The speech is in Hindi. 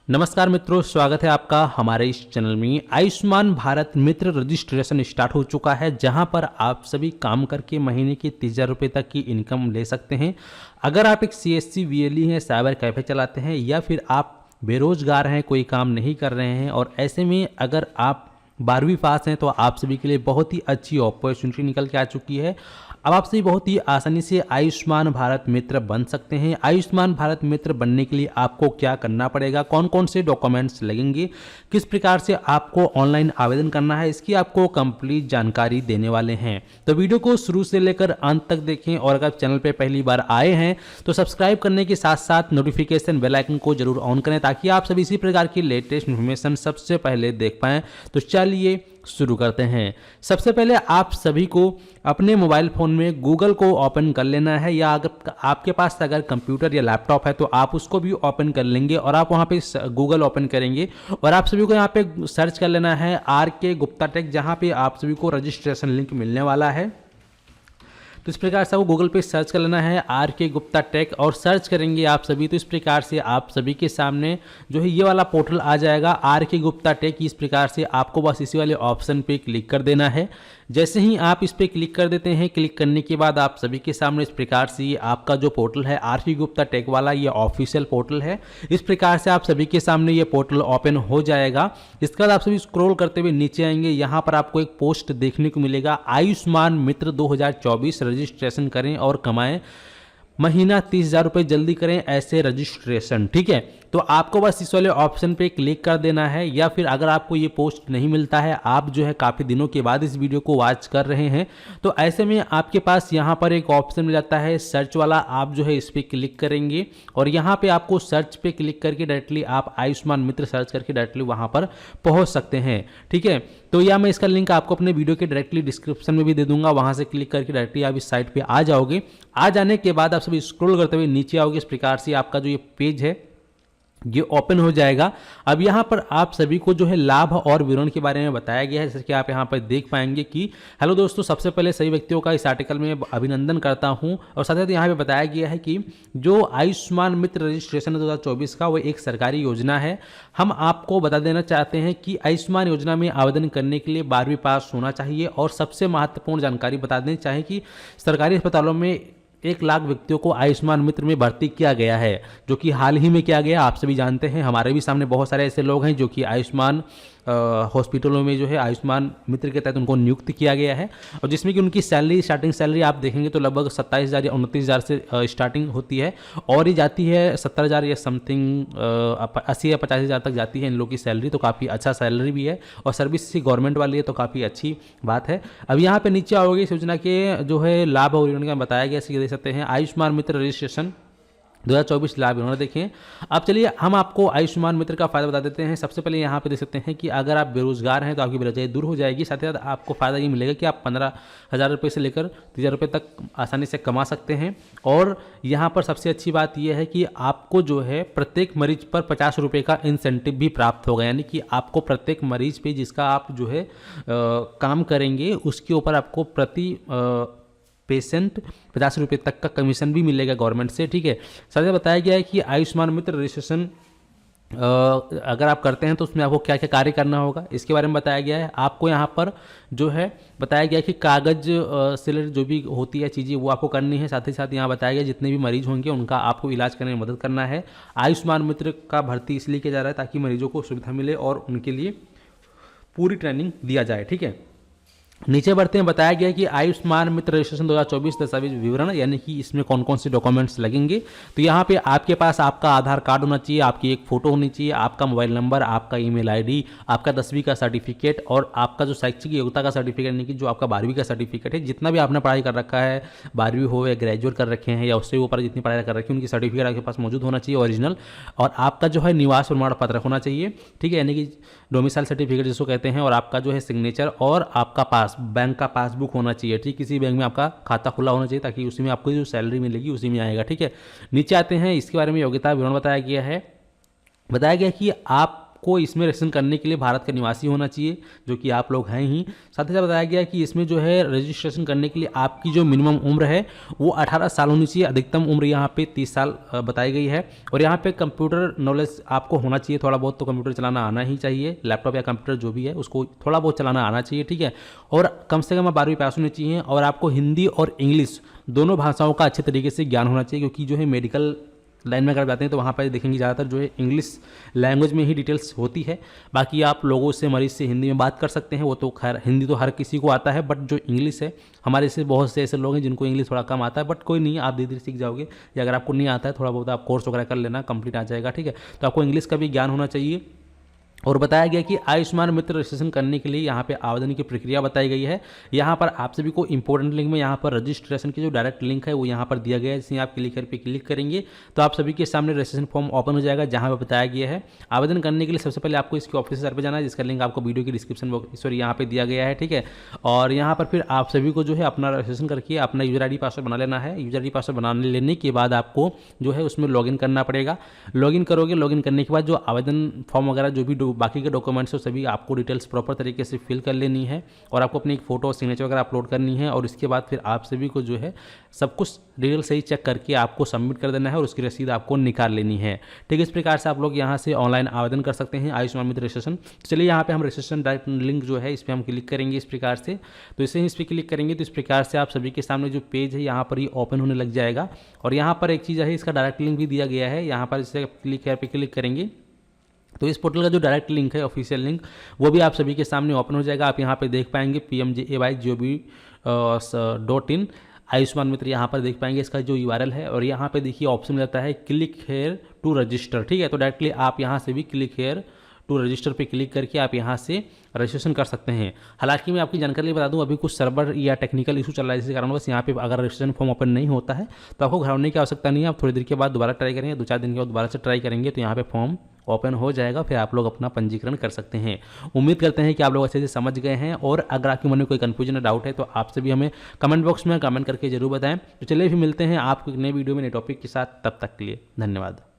नमस्कार मित्रों, स्वागत है आपका हमारे इस चैनल में। आयुष्मान भारत मित्र रजिस्ट्रेशन स्टार्ट हो चुका है, जहां पर आप सभी काम करके महीने की 30,000 रुपये तक की इनकम ले सकते हैं। अगर आप एक CSC VLE हैं, साइबर कैफ़े चलाते हैं, या फिर आप बेरोजगार हैं, कोई काम नहीं कर रहे हैं, और ऐसे में अगर आप 12वीं पास हैं, तो आप सभी के लिए बहुत ही अच्छी अपॉर्चुनिटी निकल के आ चुकी है। अब आप सभी बहुत ही आसानी से आयुष्मान भारत मित्र बन सकते हैं। आयुष्मान भारत मित्र बनने के लिए आपको क्या करना पड़ेगा, कौन कौन से डॉक्यूमेंट्स लगेंगे, किस प्रकार से आपको ऑनलाइन आवेदन करना है, इसकी आपको कंप्लीट जानकारी देने वाले हैं। तो वीडियो को शुरू से लेकर अंत तक देखें, और अगर चैनल पर पहली बार आए हैं तो सब्सक्राइब करने के साथ साथ नोटिफिकेशन बेल आइकन को जरूर ऑन करें, ताकि आप सभी इसी प्रकार की लेटेस्ट इन्फॉर्मेशन सबसे पहले देख पाएं। तो चलिए शुरू करते हैं। सबसे पहले आप सभी को अपने मोबाइल फ़ोन में गूगल को ओपन कर लेना है, या अगर आपके पास अगर कंप्यूटर या लैपटॉप है तो आप उसको भी ओपन कर लेंगे, और आप वहाँ पे गूगल ओपन करेंगे और आप सभी को यहाँ पे सर्च कर लेना है RK गुप्ता टेक, जहाँ पे आप सभी को रजिस्ट्रेशन लिंक मिलने वाला है। तो इस प्रकार से आपको गूगल पे सर्च कर लेना है RK गुप्ता टेक, और सर्च करेंगे आप सभी तो इस प्रकार से आप सभी के सामने जो है ये वाला पोर्टल आ जाएगा, RK गुप्ता टेक। इस प्रकार से आपको बस इसी वाले ऑप्शन पे क्लिक कर देना है। जैसे ही आप इस पर क्लिक कर देते हैं, क्लिक करने के बाद आप सभी के सामने इस प्रकार से ये आपका जो पोर्टल है RK गुप्ता टेक वाला, ये ऑफिशियल पोर्टल है। इस प्रकार से आप सभी के सामने ये पोर्टल ओपन हो जाएगा। इसके बाद आप सभी स्क्रॉल करते हुए नीचे आएंगे, यहाँ पर आपको एक पोस्ट देखने को मिलेगा, आयुष्मान मित्र 2024 रजिस्ट्रेशन करें और कमाएं महीना 30,000 रुपये, जल्दी करें ऐसे रजिस्ट्रेशन। ठीक है, तो आपको बस इस वाले ऑप्शन पे क्लिक कर देना है, या फिर अगर आपको ये पोस्ट नहीं मिलता है, आप जो है काफ़ी दिनों के बाद इस वीडियो को वॉच कर रहे हैं, तो ऐसे में आपके पास यहाँ पर एक ऑप्शन मिल जाता है सर्च वाला। आप जो है इस पर क्लिक करेंगे, और यहाँ पे आपको सर्च पे क्लिक करके डायरेक्टली आप आयुष्मान मित्र सर्च करके डायरेक्टली वहाँ पर पहुँच सकते हैं। ठीक है, तो या मैं इसका लिंक आपको अपने वीडियो के डायरेक्टली डिस्क्रिप्शन में भी दे दूंगा, वहाँ से क्लिक करके डायरेक्टली आप इस साइट पर आ जाओगे। आ जाने के बाद आप सभी स्क्रॉल करते हुए नीचे आओगे, इस प्रकार से आपका जो ये पेज है ये ओपन हो जाएगा। अब यहाँ पर आप सभी को जो है लाभ और विवरण के बारे में बताया गया है, जैसे कि आप यहाँ पर देख पाएंगे कि हेलो दोस्तों, सबसे पहले सभी व्यक्तियों का इस आर्टिकल में अभिनंदन करता हूँ। और साथ ही यहाँ पे बताया गया है कि जो आयुष्मान मित्र रजिस्ट्रेशन 2024 का वो एक सरकारी योजना है। हम आपको बता देना चाहते हैं कि आयुष्मान योजना में आवेदन करने के लिए 12वीं पास होना चाहिए, और सबसे महत्वपूर्ण जानकारी बता देनी चाहिए कि सरकारी अस्पतालों में 1 लाख व्यक्तियों को आयुष्मान मित्र में भर्ती किया गया है, जो कि हाल ही में किया गया। आप सभी जानते हैं, हमारे भी सामने बहुत सारे ऐसे लोग हैं जो कि आयुष्मान हॉस्पिटलों में जो है आयुष्मान मित्र के तहत उनको नियुक्त किया गया है, और जिसमें कि उनकी सैलरी, स्टार्टिंग सैलरी आप देखेंगे तो लगभग 27,000 या 29,000 से स्टार्टिंग होती है, और ये जाती है 70,000 या समथिंग 80 या 85,000 तक जाती है इन लोगों की सैलरी। तो काफ़ी अच्छा सैलरी भी है, और सर्विस सी गवर्नमेंट वाली है, तो काफ़ी अच्छी बात है। अब यहाँ पे नीचे आओगे, इस योजना के जो है लाभ और विवरण का बताया गया, देख सकते हैं आयुष्मान मित्र रजिस्ट्रेशन 2024 लाभ उन्होंने देखें। अब चलिए हम आपको आयुष्मान मित्र का फायदा बता देते हैं। सबसे पहले यहाँ पे देख सकते हैं कि अगर आप बेरोजगार हैं तो आपकी बेरोजगारी दूर हो जाएगी। साथ ही साथ आपको फायदा ये मिलेगा कि आप 15,000 रुपये से लेकर 30,000 रुपये तक आसानी से कमा सकते हैं। और यहाँ पर सबसे अच्छी बात यह है कि आपको जो है प्रत्येक मरीज पर 50 रुपये का इंसेंटिव भी प्राप्त होगा, यानी कि आपको प्रत्येक मरीज पे जिसका आप जो है काम करेंगे उसके ऊपर आपको प्रति पेशेंट 50 रुपये तक का कमीशन भी मिलेगा गवर्नमेंट से। ठीक है, साथ ही बताया गया है कि आयुष्मान मित्र रजिस्ट्रेशन अगर आप करते हैं तो उसमें आपको क्या क्या कार्य करना होगा, इसके बारे में बताया गया है। आपको यहाँ पर जो है बताया गया है कि कागज से रिलेटेड जो भी होती है चीज़ें वो आपको करनी है। साथ ही साथ यहाँ बताया गया जितने भी मरीज होंगे उनका आपको इलाज करने में मदद करना है। आयुष्मान मित्र का भर्ती इसलिए किया जा रहा है ताकि मरीजों को सुविधा मिले और उनके लिए पूरी ट्रेनिंग दिया जाए। ठीक है, नीचे बढ़ते हैं, बताया गया कि आयुष्मान मित्र रजिस्ट्रेशन 2024 दस्तावेज विवरण, यानी कि इसमें कौन कौन से डॉक्यूमेंट्स लगेंगे। तो यहाँ पे आपके पास आपका आधार कार्ड होना चाहिए, आपकी एक फ़ोटो होनी चाहिए, आपका मोबाइल नंबर, आपका ईमेल आईडी, आपका 10वीं का सर्टिफिकेट, और आपका जो शैक्षिक योग्यता का सर्टिफिकेट, यानी कि जो आपका 12वीं का सर्टिफिकेट है, जितना भी आपने पढ़ाई कर रखा है, 12वीं हो या ग्रेजुएट कर रखे हैं या उससे ऊपर जितनी पढ़ाई कर रखी है, उनकी सर्टिफिकेट आपके पास मौजूद होना चाहिए ओरिजिनल। और आपका जो है निवास प्रमाण पत्र होना चाहिए। ठीक है, यानी कि डोमिसाइल सर्टिफिकेट जिसको कहते हैं, और आपका जो है सिग्नेचर, और आपका बैंक का पासबुक होना चाहिए। ठीक, किसी बैंक में आपका खाता खुला होना चाहिए ताकि उसी में आपको जो सैलरी मिलेगी उसी में आएगा। ठीक है, नीचे आते हैं, इसके बारे में योग्यता विवरण बताया गया है। बताया गया कि आप आपको इसमें रजिस्ट्रेशन करने के लिए भारत का निवासी होना चाहिए, जो कि आप लोग हैं ही। साथ ही साथ बताया गया कि इसमें जो है रजिस्ट्रेशन करने के लिए आपकी जो मिनिमम उम्र है वो 18 साल होनी चाहिए। अधिकतम उम्र यहाँ पे 30 साल बताई गई है। और यहाँ पे कंप्यूटर नॉलेज आपको होना चाहिए, थोड़ा बहुत तो कंप्यूटर चलाना आना ही चाहिए। लैपटॉप या कंप्यूटर जो भी है उसको थोड़ा बहुत चलाना आना चाहिए, ठीक है। और कम से कम 12वीं पास होनी चाहिए। और आपको हिंदी और इंग्लिश दोनों भाषाओं का अच्छे तरीके से ज्ञान होना चाहिए, क्योंकि जो है मेडिकल लाइन में अगर जाते हैं तो वहाँ पर देखेंगे ज़्यादातर जो है इंग्लिश लैंग्वेज में ही डिटेल्स होती है। बाकी आप लोगों से, मरीज से हिंदी में बात कर सकते हैं, वो तो खैर हिंदी तो हर किसी को आता है, बट जो इंग्लिश है हमारे से बहुत से ऐसे लोग हैं जिनको इंग्लिश थोड़ा कम आता है, बट कोई नहीं, आप धीरे धीरे सीख जाओगे। या अगर आपको नहीं आता है, थोड़ा बहुत आप कोर्स वगैरह कर लेना, कंप्लीट आ जाएगा, ठीक है। तो आपको इंग्लिश का भी ज्ञान होना चाहिए। और बताया गया कि आयुष्मान मित्र रजिस्ट्रेशन करने के लिए यहाँ पे आवेदन की प्रक्रिया बताई गई है। यहाँ पर आप सभी को इंपॉर्टेंट लिंक में यहाँ पर रजिस्ट्रेशन की जो डायरेक्ट लिंक है वो यहाँ पर दिया गया है। जिसमें आप क्लिक करेंगे तो आप सभी के सामने रजिस्ट्रेशन फॉर्म ओपन हो जाएगा, जहाँ पर बताया गया है आवेदन करने के लिए सबसे पहले आपको इसके ऑफिस पर जाना है, जिसका लिंक आपको वीडियो की डिस्क्रिप्शन सॉरी यहाँ पे दिया गया है, ठीक है। और यहाँ पर फिर आप सभी को जो है अपना रजिस्ट्रेशन करके अपना यूजर ID पासवर्ड बना लेना है। यूजर ID पासवर्ड बनाने लेने के बाद आपको जो है उसमें लॉगिन करना पड़ेगा। लॉगिन करोगे, लॉगिन करने के बाद जो आवेदन फॉर्म वगैरह जो भी बाकी के डॉक्यूमेंट्स तो सभी आपको डिटेल्स प्रॉपर तरीके से फिल कर लेनी है। और आपको अपनी एक फोटो और सिग्नेचर वगैरह अपलोड करनी है। और इसके बाद फिर आप सभी को जो है सब कुछ डिटेल सही चेक करके आपको सबमिट कर देना है और उसकी रसीद आपको निकाल लेनी है, ठीक है। इस प्रकार से आप लोग यहाँ से ऑनलाइन आवेदन कर सकते हैं आयुष्मान मित्र रजिस्ट्रेशन। चलिए यहाँ पे हम रजिस्ट्रेशन डायरेक्ट लिंक जो है इस पर हम क्लिक करेंगे इस प्रकार से। तो इसे इस पर क्लिक करेंगे तो इस प्रकार से आप सभी के सामने जो पेज है यहाँ पर ही ओपन होने लग जाएगा। और यहाँ पर एक चीज़ है, इसका डायरेक्ट लिंक भी दिया गया है। यहाँ पर इसे क्लिक करेंगे तो इस पोर्टल का जो डायरेक्ट लिंक है, ऑफिशियल लिंक, वो भी आप सभी के सामने ओपन हो जाएगा। आप यहाँ पे देख पाएंगे pmjay.gov.in आयुष्मान मित्र यहाँ पर देख पाएंगे इसका जो URL है। और यहाँ पे देखिए ऑप्शन रहता है क्लिक हेयर टू रजिस्टर, ठीक है। तो डायरेक्टली आप यहाँ से भी क्लिक हेयर टू रजिस्टर पे क्लिक करके आप यहाँ से रजिस्ट्रेशन कर सकते हैं। हालांकि मैं आपकी जानकारी बता दूं, अभी कुछ सर्वर या टेक्निकल इशू चल रहा है, जिसके कारण बस यहाँ पे अगर रजिस्ट्रेशन फॉर्म ओपन नहीं होता है तो आपको घबराने की आवश्यकता नहीं है। आप थोड़ी देर के बाद दोबारा ट्राई करेंगे, 2-4 दिन के बाद दोबारा से ट्राई करेंगे तो यहाँ पे फॉर्म ओपन हो जाएगा। फिर आप लोग अपना पंजीकरण कर सकते हैं। उम्मीद करते हैं कि आप लोग अच्छे से समझ गए हैं। और अगर आपके मन में कोई कन्फ्यूजन या डाउट है तो आपसे भी हमें कमेंट बॉक्स में कमेंट करके जरूर बताएं। तो चलिए फिर मिलते हैं आपको एक नए वीडियो में नए टॉपिक के साथ। तब तक के लिए धन्यवाद।